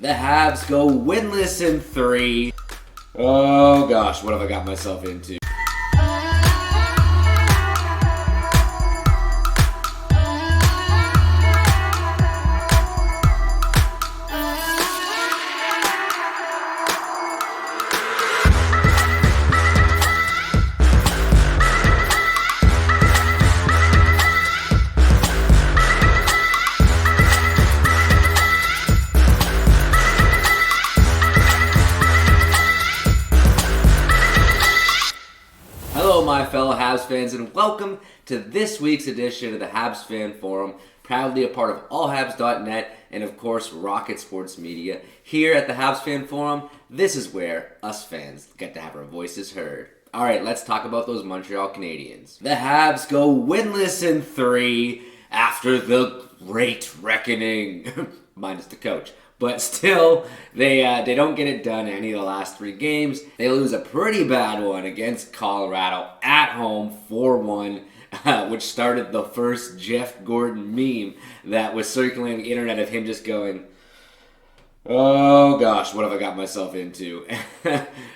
The Habs go winless in 3. Oh gosh, what have I got myself into? Hello my fellow Habs fans, and welcome to this week's edition of the Habs Fan Forum, proudly a part of allhabs.net and of course Rocket Sports Media. Here at the Habs Fan Forum, this is where us fans get to have our voices heard. Alright, let's talk about those Montreal Canadiens. The Habs go winless in 3 after the great reckoning, minus the coach. But still, they don't get it done in any of the last 3 games. They lose a pretty bad one against Colorado at home, 4-1, which started the first Jeff Gorton meme that was circulating the internet of him just going, oh gosh, what have I got myself into?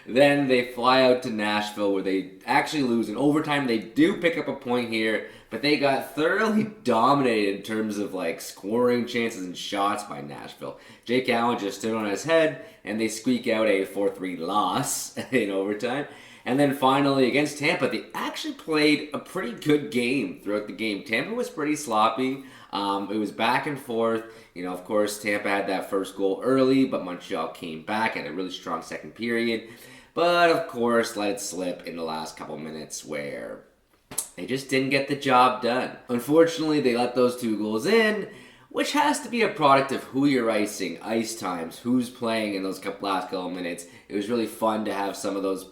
Then they fly out to Nashville where they actually lose. In overtime, they do pick up a point here, but they got thoroughly dominated in terms of like scoring chances and shots by Nashville. Jake Allen just stood on his head, and they squeak out a 4-3 loss in overtime. And then finally, against Tampa, they actually played a pretty good game throughout the game. Tampa was pretty sloppy. It was back and forth. You know, of course, Tampa had that first goal early, but Montreal came back at a really strong second period. But, of course, let it slip in the last couple minutes where they just didn't get the job done. Unfortunately, they let those 2 goals in, which has to be a product of who you're icing, ice times, who's playing in those last couple minutes. It was really fun to have some of those,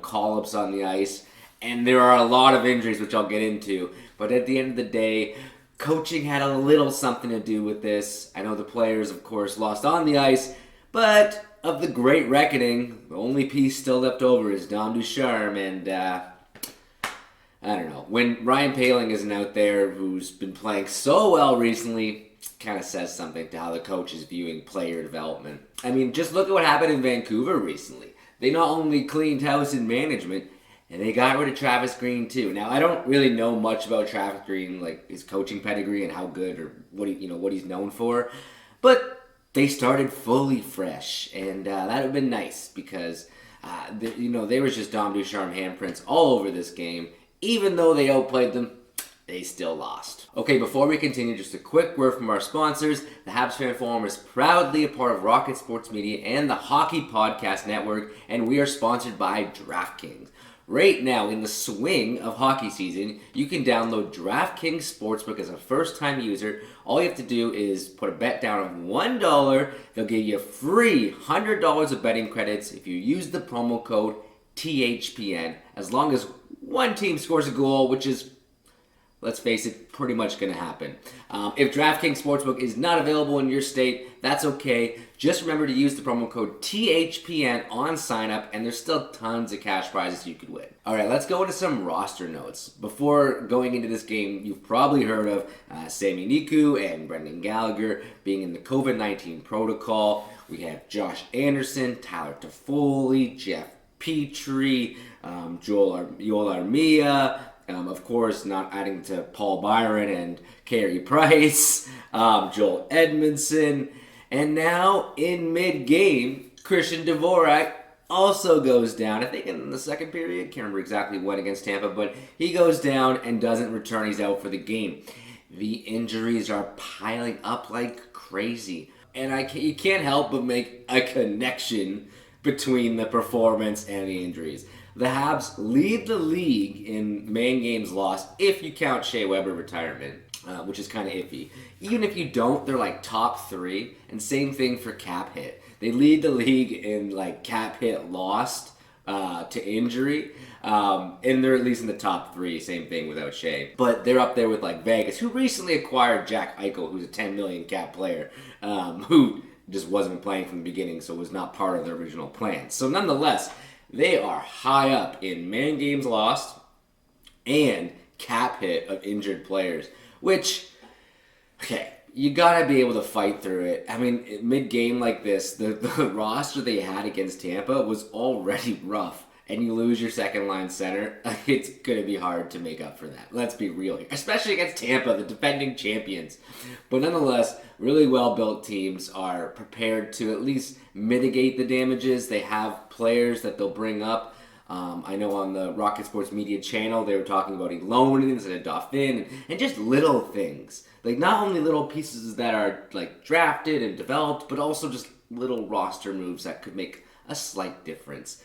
call-ups on the ice. And there are a lot of injuries, which I'll get into. But at the end of the day, coaching had a little something to do with this. I know the players, of course, lost on the ice, but of the great reckoning, the only piece still left over is Dom Ducharme, and I don't know. When Ryan Poehling isn't out there, who's been playing so well recently, kind of says something to how the coach is viewing player development. I mean, just look at what happened in Vancouver recently. They not only cleaned house in management, and they got rid of Travis Green too. Now, I don't really know much about Travis Green, like his coaching pedigree and how good or what he's known for, but they started fully fresh, and that would have been nice because there was just Dom Ducharme handprints all over this game. Even though they outplayed them, they still lost. Okay, before we continue, just a quick word from our sponsors. The Habs Fan Forum is proudly a part of Rocket Sports Media and the Hockey Podcast Network, and we are sponsored by DraftKings. Right now, in the swing of hockey season, you can download DraftKings Sportsbook as a first-time user. All you have to do is put a bet down of $1. They'll give you free $100 of betting credits if you use the promo code THPN, as long as one team scores a goal, which is, let's face it, pretty much going to happen. If DraftKings Sportsbook is not available in your state, that's okay. Just remember to use the promo code THPN on sign-up, and there's still tons of cash prizes you could win. All right, let's go into some roster notes. Before going into this game, you've probably heard of Sami Niku and Brendan Gallagher being in the COVID-19 protocol. We have Josh Anderson, Tyler Toffoli, Jeff Petrie, Joel Armia, of course, not adding to Paul Byron and Carey Price, Joel Edmondson, and now in mid-game, Christian Dvorak also goes down. I think in the second period, can't remember exactly when against Tampa, but he goes down and doesn't return. He's out for the game. The injuries are piling up like crazy, and you can't help but make a connection between the performance and the injuries. The Habs lead the league in man games lost if you count Shea Weber retirement, which is kind of iffy. Even if you don't, they're like top 3, and same thing for cap hit. They lead the league in like cap hit lost to injury, and they're at least in the top 3, same thing without Shea. But they're up there with like Vegas, who recently acquired Jack Eichel, who's a $10 million cap player, who just wasn't playing from the beginning, so was not part of the original plan. So nonetheless, they are high up in man games lost and cap hit of injured players, which, okay, you gotta be able to fight through it. I mean, mid-game like this, the roster they had against Tampa was already rough. And you lose your second line center, it's going to be hard to make up for that. Let's be real here. Especially against Tampa, the defending champions. But nonetheless, really well-built teams are prepared to at least mitigate the damages. They have players that they'll bring up. I know on the Rocket Sports Media channel, they were talking about Elone instead of Dauphin, and just little things. Like, not only little pieces that are, like, drafted and developed, but also just little roster moves that could make a slight difference.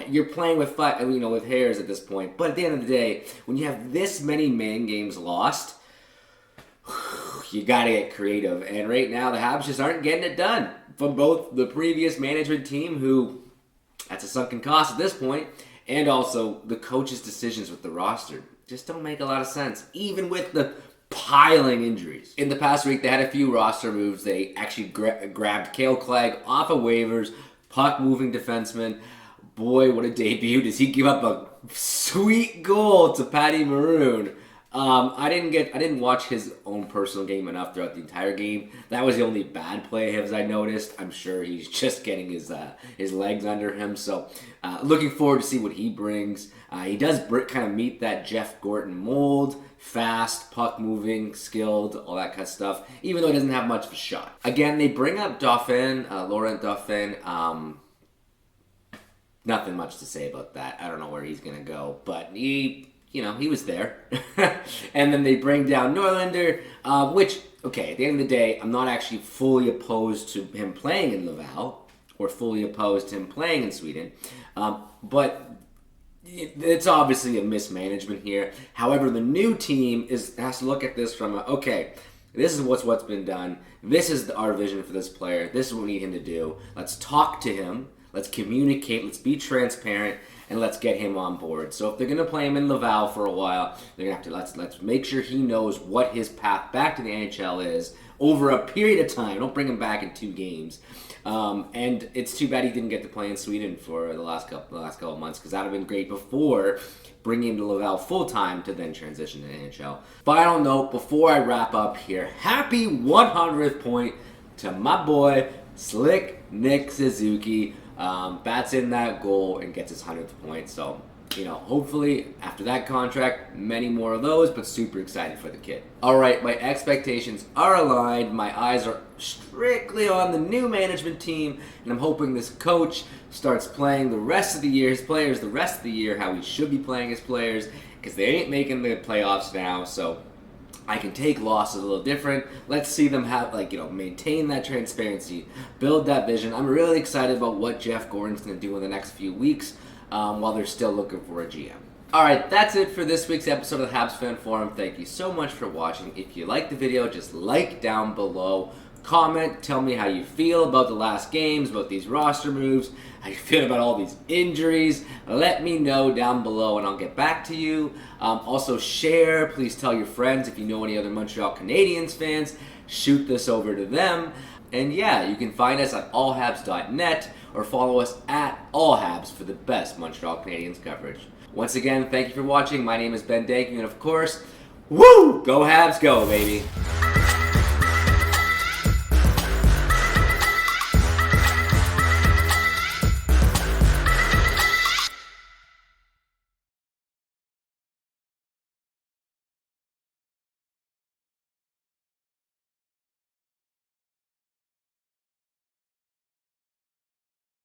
You're playing with with hairs at this point, but at the end of the day, when you have this many man games lost, you gotta get creative. And right now, the Habs just aren't getting it done. From both the previous management team, who that's a sunken cost at this point, and also the coach's decisions with the roster just don't make a lot of sense, even with the piling injuries. In the past week, they had a few roster moves. They actually grabbed Cale Clegg off of waivers, puck-moving defenseman. Boy, what a debut. Does he give up a sweet goal to Patty Maroon? I didn't watch his own personal game enough throughout the entire game. That was the only bad play as I noticed. I'm sure he's just getting his legs under him. So looking forward to see what he brings. He does kind of meet that Jeff Gorton mold. Fast, puck-moving, skilled, all that kind of stuff, even though he doesn't have much of a shot. Again, they bring up Dauphin, Laurent Dauphin. Nothing much to say about that. I don't know where he's going to go, but he was there. And then they bring down Norlander, which, okay, at the end of the day, I'm not actually fully opposed to him playing in Laval or fully opposed to him playing in Sweden, but it's obviously a mismanagement here. However, the new team has to look at this from okay, this is what's been done. This is our vision for this player. This is what we need him to do. Let's talk to him. Let's communicate. Let's be transparent, and let's get him on board. So if they're gonna play him in Laval for a while, they're gonna have to let's make sure he knows what his path back to the NHL is over a period of time. Don't bring him back in 2 games. And it's too bad he didn't get to play in Sweden for the last couple of months, because that would have been great before bringing him to Laval full-time to then transition to the NHL. Final note before I wrap up here. Happy 100th point to my boy, Slick Nick Suzuki. Bats in that goal and gets his 100th point. So, hopefully after that contract, many more of those, but super excited for the kid. All right, my expectations are aligned. My eyes are strictly on the new management team, and I'm hoping this coach starts playing the rest of the year, his players the rest of the year, how he should be playing his players, because they ain't making the playoffs now, so I can take losses a little different. Let's see them have, maintain that transparency, build that vision. I'm really excited about what Jeff Gorton's going to do in the next few weeks while they're still looking for a GM. All right, that's it for this week's episode of the Habs Fan Forum. Thank you so much for watching. If you liked the video, just like down below. Comment, tell me how you feel about the last games, about these roster moves, how you feel about all these injuries. Let me know down below and I'll get back to you. Also share, please tell your friends if you know any other Montreal Canadiens fans. Shoot this over to them. And yeah, you can find us at allhabs.net or follow us at allhabs for the best Montreal Canadiens coverage. Once again, thank you for watching. My name is Ben Danking, and of course, woo! Go Habs, go, baby!